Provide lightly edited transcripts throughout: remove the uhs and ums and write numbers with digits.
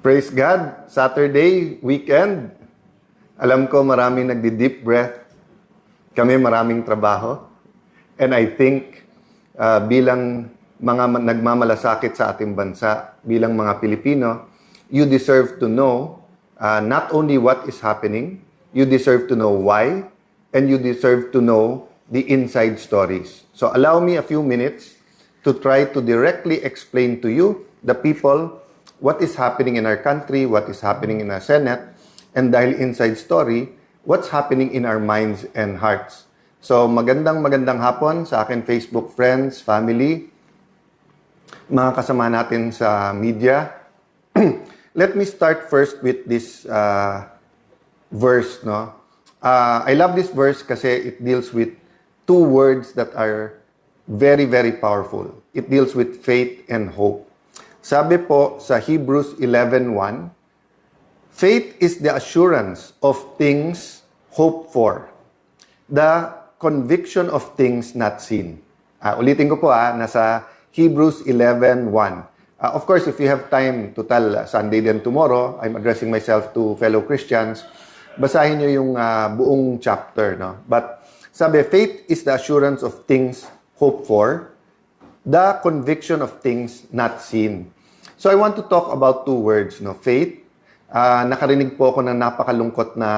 Praise God! Saturday, weekend. Alam ko maraming nagdi-deep breath. Kami maraming trabaho. And I think bilang mga nagmamalasakit sa ating bansa, bilang mga Pilipino, you deserve to know not only what is happening, you deserve to know why, and you deserve to know the inside stories. So allow me a few minutes to try to directly explain to you, the people, what is happening in our country, what is happening in our Senate, and dahil inside story, what's happening in our minds and hearts. So magandang hapon sa akin Facebook friends, family, mga kasama natin sa media. Let me start first with this verse. No? I love this verse kasi it deals with two words that are very, very powerful. It deals with faith and hope. Sabi po sa Hebrews 11:1, faith is the assurance of things hoped for, the conviction of things not seen. Ulitin ko po, nasa Hebrews 11:1. Of course, if you have time to tell Sunday then tomorrow, I'm addressing myself to fellow Christians, basahin nyo yung buong chapter. No? But sabi, faith is the assurance of things hoped for, the conviction of things not seen. So I want to talk about two words, no? Faith. Nakarinig po ako ng napakalungkot na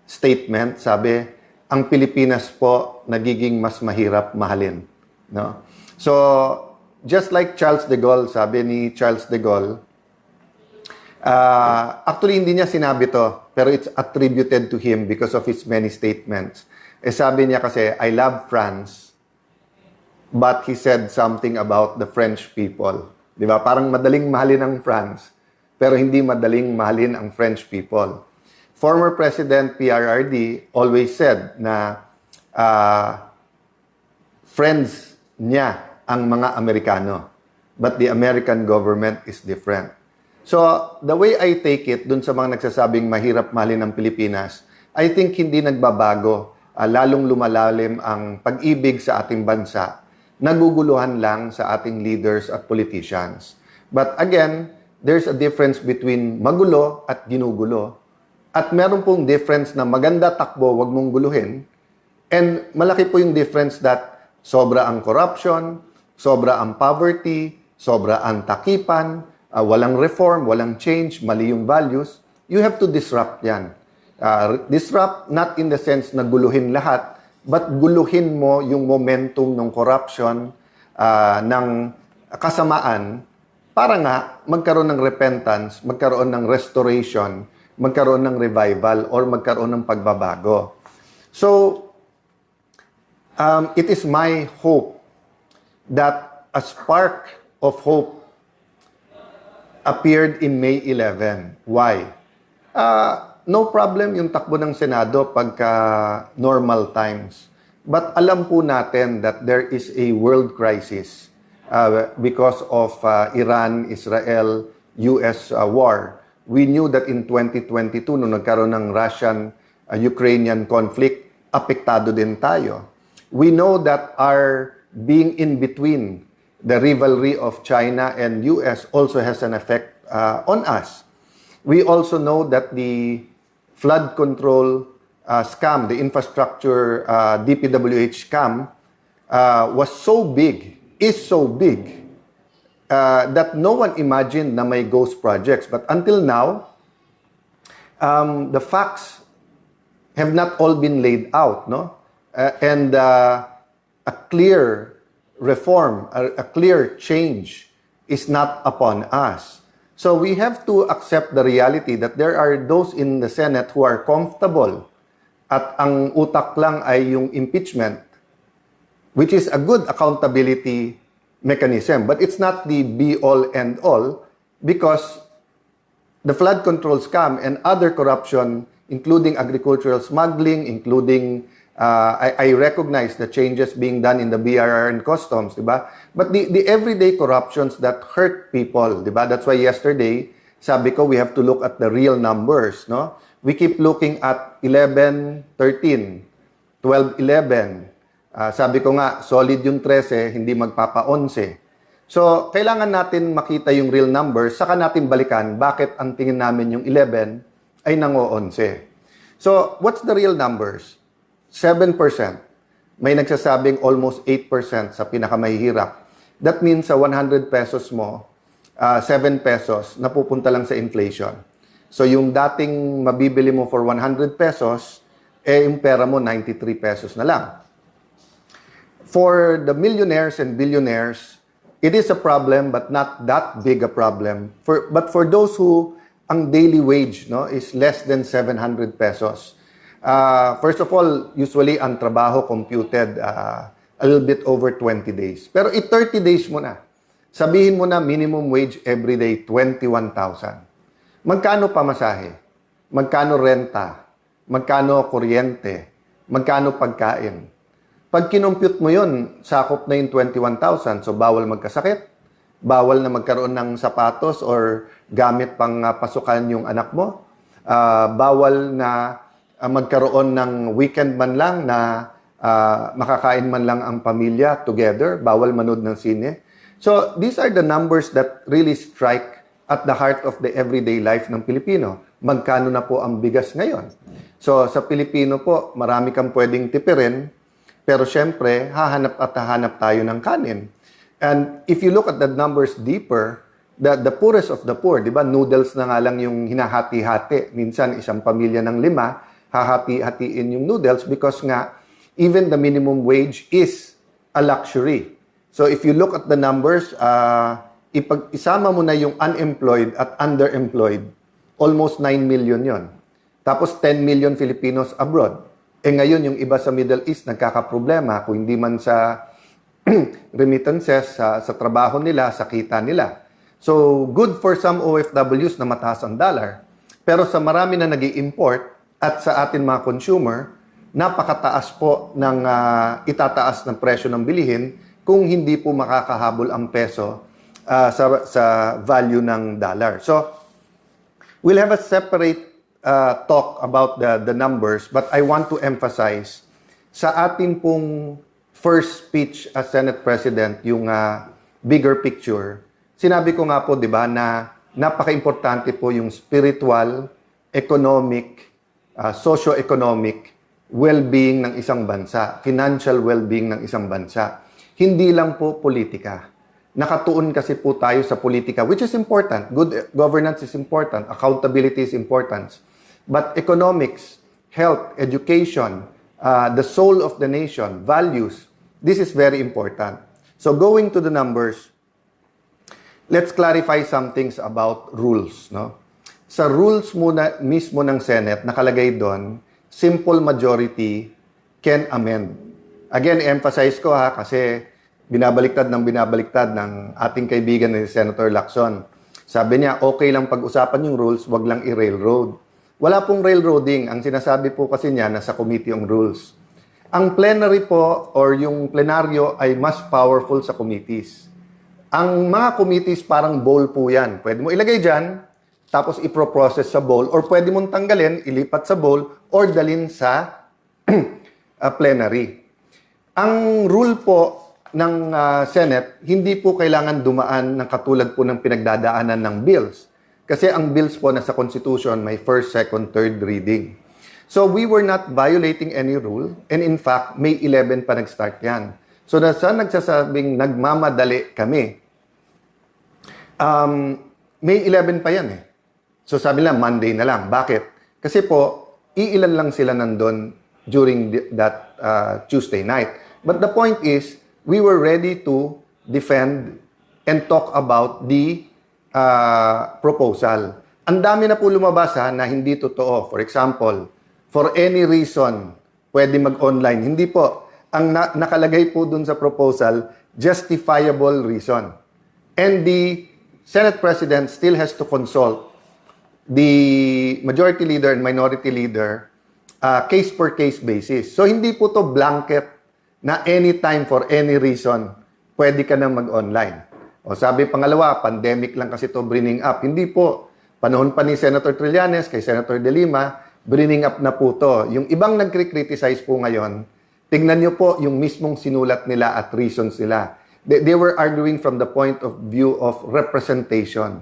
statement. Sabi, ang Pilipinas po nagiging mas mahirap mahalin. No? So, just like Charles de Gaulle, sabi ni Charles de Gaulle, actually hindi niya sinabi to, pero it's attributed to him because of his many statements. Sabi niya kasi, I love France, but he said something about the French people. Di ba? Parang madaling mahalin ang France, pero hindi madaling mahalin ang French people. Former President PRRD always said na friends niya ang mga Amerikano, but the American government is different. So, the way I take it, dun sa mga nagsasabing mahirap mahalin ang Pilipinas, I think hindi nagbabago, lalong lumalalim ang pag-ibig sa ating bansa, naguguluhan lang sa ating leaders at politicians. But again, there's a difference between magulo at ginugulo. At meron pong difference na maganda takbo, wag mong guluhin. And malaki po yung difference that sobra ang corruption, sobra ang poverty, sobra ang takipan, walang reform, walang change, mali yung values. You have to disrupt yan. Disrupt not in the sense na guluhin lahat, but guluhin mo yung momentum ng corruption, ng kasamaan, para nga magkaroon ng repentance, magkaroon ng restoration, magkaroon ng revival, or magkaroon ng pagbabago. So, it is my hope that a spark of hope appeared in May 11. Why? No problem yung takbo ng Senado pagka normal times. But alam po natin that there is a world crisis because of Iran, Israel, US war. We knew that in 2022, nung nagkaroon ng Russian-Ukrainian conflict, apektado din tayo. We know that our being in between the rivalry of China and US also has an effect on us. We also know that the flood control scam, the infrastructure DPWH scam, was so big, is so big, that no one imagined na may ghost projects. But until now, the facts have not all been laid out, no? And a clear reform, a clear change is not upon us. So we have to accept the reality that there are those in the Senate who are comfortable at ang utak lang ay yung impeachment, which is a good accountability mechanism. But it's not the be-all and all because the flood control scam and other corruption, including agricultural smuggling, including I recognize the changes being done in the BRR and customs, diba? But the everyday corruptions that hurt people, diba? That's why yesterday, sabi ko, we have to look at the real numbers, no? We keep looking at 11, 13, 12, 11. Sabi ko nga, solid yung 13, hindi magpapa-11. So, kailangan natin makita yung real numbers, saka natin balikan bakit ang tingin namin yung 11 ay nango-11. So, what's the real numbers? 7%. May nagsasabing almost 8% sa pinakamahihirap. That means sa 100 pesos mo, 7 pesos napupunta lang sa inflation. So, yung dating mabibili mo for 100 pesos, yung pera mo 93 pesos na lang. For the millionaires and billionaires, it is a problem but not that big a problem. But for those who ang daily wage is less than 700 pesos. First of all, usually ang trabaho computed a little bit over 20 days. Pero 30 days mo na. Sabihin mo na minimum wage every day 21,000. Magkano pamasahe? Magkano renta? Magkano kuryente? Magkano pagkain? Pag kinumpute mo yun, sakop na yung 21,000. So, bawal magkasakit, bawal na magkaroon ng sapatos or gamit pang pasukan yung anak mo, bawal na magkaroon ng weekend man lang na makakain man lang ang pamilya together, bawal manood ng sine. So, these are the numbers that really strike at the heart of the everyday life ng Pilipino. Magkano na po ang bigas ngayon? So, sa Pilipino po, marami kang pwedeng tipirin, pero syempre, hahanap tayo ng kanin. And if you look at the numbers deeper, the poorest of the poor, di ba, noodles na nga lang yung hinahati-hati. Minsan, isang pamilya ng 5, hahati-hatiin yung noodles because nga, even the minimum wage is a luxury. So if you look at the numbers, isama mo na yung unemployed at underemployed, almost 9 million yon. Tapos 10 million Filipinos abroad. Ngayon, yung iba sa Middle East nagkakaproblema kung hindi man sa remittances, sa trabaho nila, sa kita nila. So, good for some OFWs na mataas ang dollar. Pero sa marami na nag-i-import at sa atin mga consumer, napakataas po ng itataas ng presyo ng bilihin kung hindi po makakahabol ang peso sa value ng dollar. So, we'll have a separate talk about the numbers, but I want to emphasize sa atin pong first speech as Senate President, yung bigger picture. Sinabi ko nga po, di ba, na napaka-importante po yung spiritual, economic, socio-economic well-being ng isang bansa, financial well-being ng isang bansa. Hindi lang po politika. Nakatuon kasi po tayo sa politika, which is important. Good governance is important. Accountability is important. But economics, health, education, the soul of the nation, values, this is very important. So going to the numbers, let's clarify some things about rules. No? Sa rules muna, mismo ng Senate, nakalagay doon, simple majority can amend. Again, emphasize ko kasi binabaliktad ng ating kaibigan ni Senator Lacson. Sabi niya, okay lang pag-usapan yung rules, wag lang i-railroad. Wala pong railroading. Ang sinasabi po kasi niya, nasa committee yung rules. Ang plenary po, or yung plenaryo, ay mas powerful sa committees. Ang mga committees, parang bowl po yan. Pwede mo ilagay dyan, tapos i-process sa bowl, or pwede mong tanggalin, ilipat sa bowl, or dalin sa plenary. Ang rule po ng Senate, hindi po kailangan dumaan ng katulad po ng pinagdadaanan ng bills. Kasi ang bills po nasa Constitution may first, second, third reading. So we were not violating any rule, and in fact, May 11 pa nag-start yan. So nasa nagsasabing nagmamadali kami, May 11 pa yan eh. So sabi nila, Monday na lang. Bakit? Kasi po, iilan lang sila nandun during that Tuesday night. But the point is, we were ready to defend and talk about the proposal. Ang dami na po lumabas na hindi totoo. For example, for any reason, pwede mag-online. Hindi po. Ang nakalagay po dun sa proposal, justifiable reason. And the Senate President still has to consult the Majority Leader and Minority Leader case-per-case basis. So, hindi po to blanket na anytime for any reason, pwede ka nang mag-online. O sabi pangalawa, pandemic lang kasi to bringing up. Hindi po. Panahon pa ni Senator Trillanes, kay Senator De Lima, bringing up na po to. Yung ibang nagkri-criticize po ngayon, tignan nyo po yung mismong sinulat nila at reasons nila. They were arguing from the point of view of representation.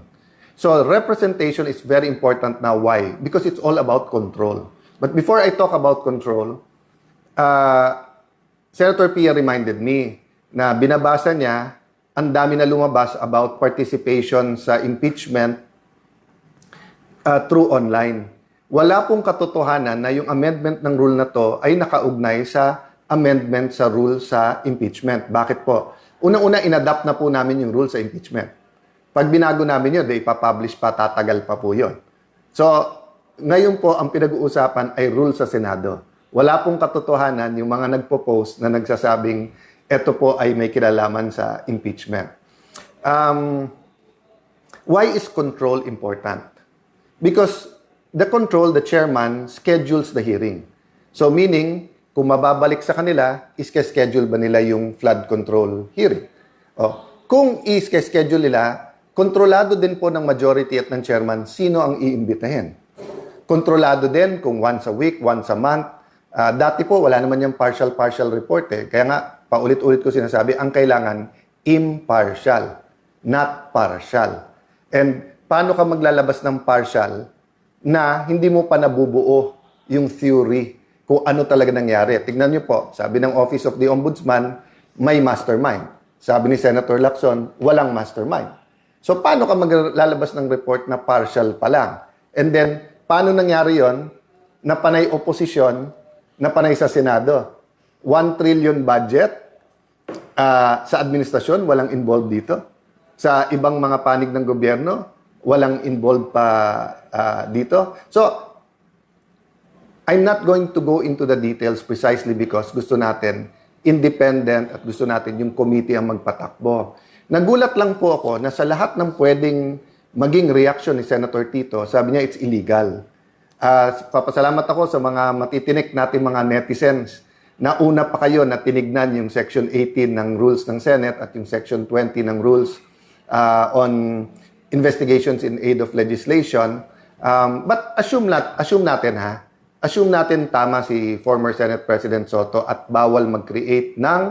So representation is very important now. Why? Because it's all about control. But before I talk about control, Senator Pia reminded me na binabasa niya, ang dami na lumabas about participation sa impeachment through online. Wala pong katotohanan na yung amendment ng rule na to ay nakaugnay sa amendment sa rule sa impeachment. Bakit po? Unang-una, inadapt na po namin yung rule sa impeachment. Pag binago namin yun, ipapublish pa, tatagal pa po yun. So, ngayon po, ang pinag-uusapan ay rule sa Senado. Wala pong katotohanan yung mga nagpo-post na nagsasabing ito po ay may kinalaman sa impeachment. Why is control important? Because the chairman schedules the hearing. So meaning, kung mababalik sa kanila, iske-schedule ba nila yung flood control hearing? Kung iske-schedule nila, kontrolado din po ng majority at ng chairman sino ang iimbitahin. Kontrolado din kung once a week, once a month. Dati po, wala naman yung partial report eh. Kaya nga, paulit-ulit ko sinasabi, ang kailangan impartial, not partial. And paano ka maglalabas ng partial na hindi mo pa nabubuo yung theory kung ano talaga nangyari? Tignan niyo po, sabi ng Office of the Ombudsman, may mastermind. Sabi ni Senator Lacson, walang mastermind. So paano ka maglalabas ng report na partial pa lang? And then, paano nangyari yon na panay oposisyon, na panay sa Senado? 1 trillion budget sa administrasyon, walang involved dito. Sa ibang mga panig ng gobyerno, walang involved pa dito. So, I'm not going to go into the details precisely because gusto natin independent at gusto natin yung committee ang magpatakbo. Nagulat lang po ako na sa lahat ng pwedeng maging reaction ni Senator Tito, sabi niya it's illegal. Papasalamat ako sa mga matitinik natin mga netizens. Nauna pa kayo na tinignan yung Section 18 ng Rules ng Senate at yung Section 20 ng Rules on Investigations in Aid of Legislation. But assume natin Assume natin tama si former Senate President Soto at bawal mag-create ng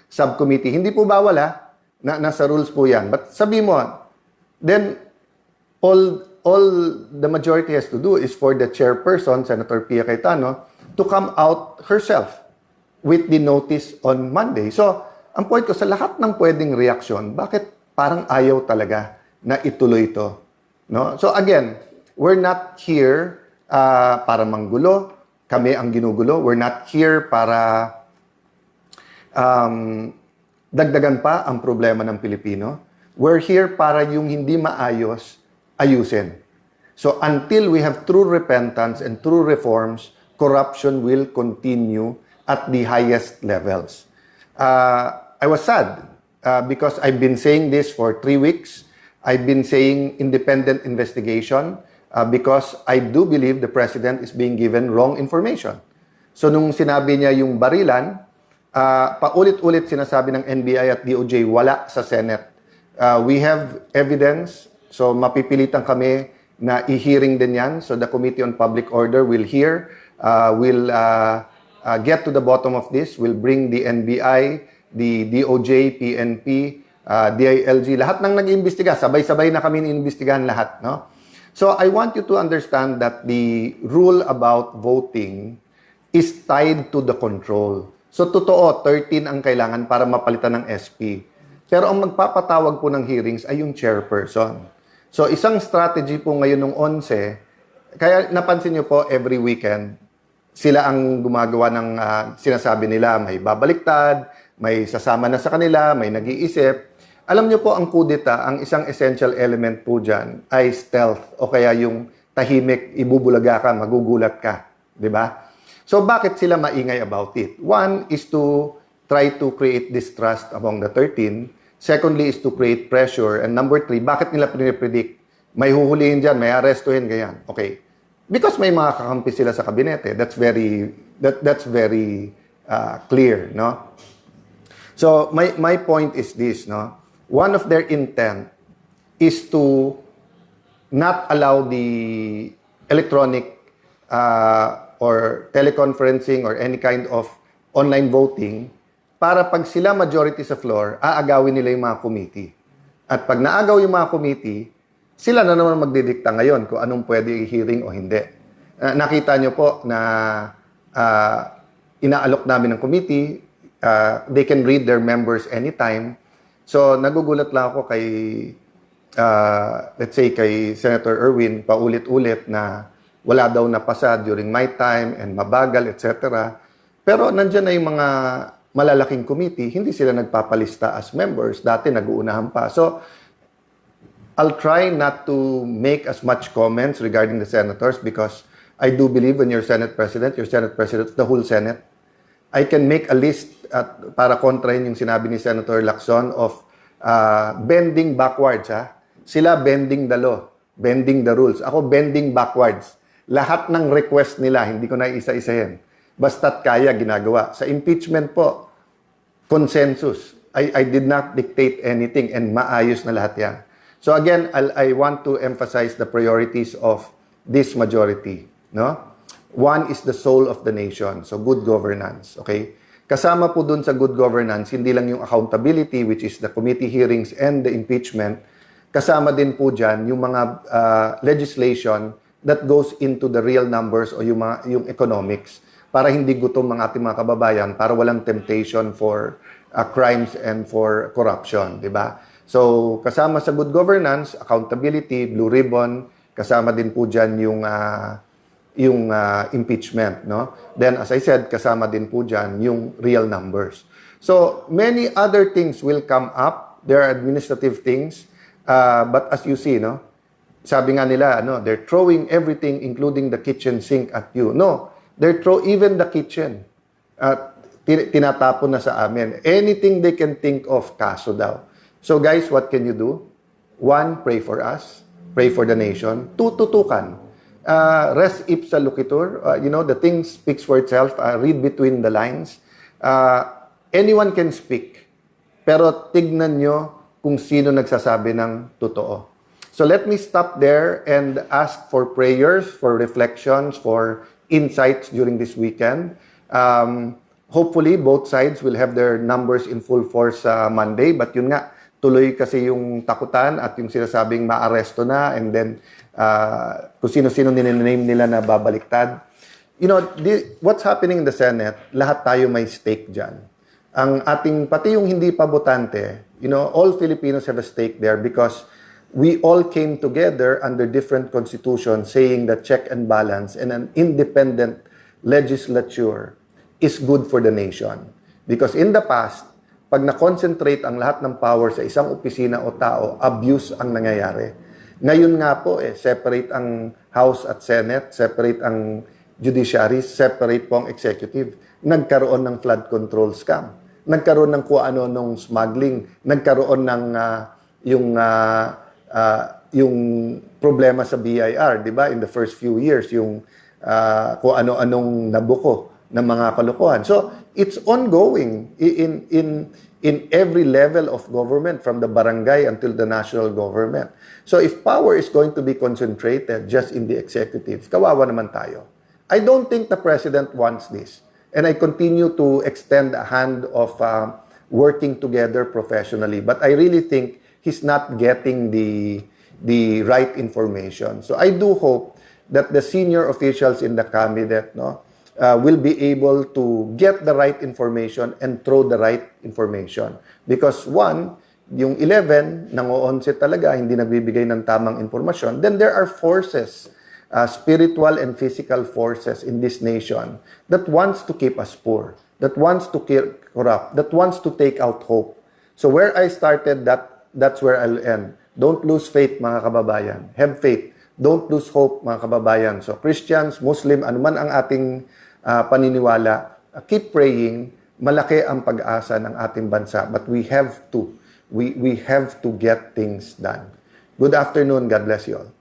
subcommittee. Hindi po bawal nasa rules po yan. But sabi mo, then all the majority has to do is for the chairperson, Senator Pia Cayetano, to come out herself with the notice on Monday. So, ang point ko, sa lahat ng pwedeng reaksyon, bakit parang ayaw talaga na ituloy ito? No? So again, we're not here para manggulo. Kami ang ginugulo. We're not here para dagdagan pa ang problema ng Pilipino. We're here para yung hindi maayos, ayusin. So until we have true repentance and true reforms, corruption will continue at the highest levels. I was sad because I've been saying this for 3 weeks. I've been saying independent investigation because I do believe the President is being given wrong information. So nung sinabi niya yung barilan, paulit-ulit sinasabi ng NBI at DOJ, wala sa Senate. We have evidence, so mapipilitan kami na i-hearing din yan. So the Committee on Public Order will hear, will get to the bottom of this, will bring the NBI, the DOJ, PNP, DILG, lahat ng nag-iimbestiga, sabay-sabay na kami iimbestigahan lahat, no? So I want you to understand that the rule about voting is tied to the control. So totoo, 13 ang kailangan para mapalitan ng SP. Pero ang magpapatawag po ng hearings ay yung chairperson. So isang strategy po ngayon ng 11, kaya napansin nyo po every weekend, sila ang gumagawa ng sinasabi nila, may babaliktad, may sasama na sa kanila, may nag-iisip. Alam nyo po, ang kudeta, ang isang essential element po dyan ay stealth o kaya yung tahimik, ibubulaga ka, magugulat ka. Diba? So, bakit sila maingay about it? One is to try to create distrust among the 13. Secondly is to create pressure. And number 3, bakit nila pinipredict? May huhulihin dyan, may arestuhin, ganyan. Okay. Because may mga kakampi sila sa kabinete. That's very clear, no? So, my point is this, no? One of their intent is to not allow the electronic or teleconferencing or any kind of online voting para pag sila majority sa floor, aagawin nila yung mga committee. At pag naagaw yung mga committee, sila na naman magdidikta ngayon kung anong pwede i-hearing o hindi. Nakita nyo po na inaalok namin ng committee, they can read their members anytime. So, nagugulat lang ako kay, let's say, kay Senator Erwin, paulit-ulit na wala daw napasa during my time and mabagal, etc. Pero nandyan na yung mga malalaking committee, hindi sila nagpapalista as members. Dati nag-uunahan pa. So, I'll try not to make as much comments regarding the senators because I do believe when you're Senate President of the whole Senate. I can make a list para kontrahin yung sinabi ni Senator Lacson of bending backwards. Sila bending the law, bending the rules. Ako bending backwards. Lahat ng request nila, hindi ko na isa-isahin. Basta't kaya, ginagawa. Sa impeachment po, consensus. I did not dictate anything and maayos na lahat yan. So again, I want to emphasize the priorities of this majority. No? One is the soul of the nation. So good governance. Okay? Kasama po dun sa good governance, hindi lang yung accountability, which is the committee hearings and the impeachment. Kasama din po dyan yung mga legislation that goes into the real numbers o yung economics para hindi gutom ang ating mga kababayan, para walang temptation for crimes and for corruption, di ba? So, kasama sa good governance, accountability, blue ribbon, kasama din po dyan yung impeachment, no? Then, as I said, kasama din po dyan yung real numbers. So, many other things will come up. There are administrative things. But as you see, no? Sabi nga nila, they're throwing everything, including the kitchen sink at you. No, they're even the kitchen. Tinatapon na sa amin. Anything they can think of, kaso daw. So guys, what can you do? One, pray for us. Pray for the nation. Two, tutukan. Res ipsa loquitur. The thing speaks for itself. Read between the lines. Anyone can speak. Pero tignan nyo kung sino nagsasabi ng totoo. So let me stop there and ask for prayers, for reflections, for insights during this weekend. Hopefully, both sides will have their numbers in full force Monday. But yun nga, tuloy kasi yung takutan at yung sinasabing maaresto na and then kung sino-sino ninename nila na babaliktad. What's happening in the Senate, lahat tayo may stake dyan. Ang ating, pati yung hindi pa botante, all Filipinos have a stake there because we all came together under different constitutions saying that check and balance and an independent legislature is good for the nation. Because in the past, pag na-concentrate ang lahat ng power sa isang opisina o tao, abuse ang nangyayari. Ngayon nga po, separate ang House at Senate, separate ang judiciary, separate po ang executive. Nagkaroon ng flood control scam. Nagkaroon ng kung ano nung smuggling. Nagkaroon ng yung problema sa BIR, di ba? In the first few years, yung kung ano-anong nabuko ng mga kalokohan. So, it's ongoing in every level of government, from the barangay until the national government. So, if power is going to be concentrated just in the executive, kawawa naman tayo. I don't think the president wants this. And I continue to extend a hand of working together professionally. But I really think he's not getting the right information. So I do hope that the senior officials in the cabinet will be able to get the right information and throw the right information. Because one, yung 11, nang-o-onset talaga, hindi nagbibigay ng tamang informasyon, then there are forces, spiritual and physical forces in this nation that wants to keep us poor, that wants to corrupt, that wants to take out hope. So where I started, that's where I'll end. Don't lose faith, mga kababayan. Have faith. Don't lose hope, mga kababayan. So Christians, Muslim, anuman ang ating paniniwala, keep praying. Malaki ang pag-asa ng ating bansa. But we have to get things done. Good afternoon. God bless you all.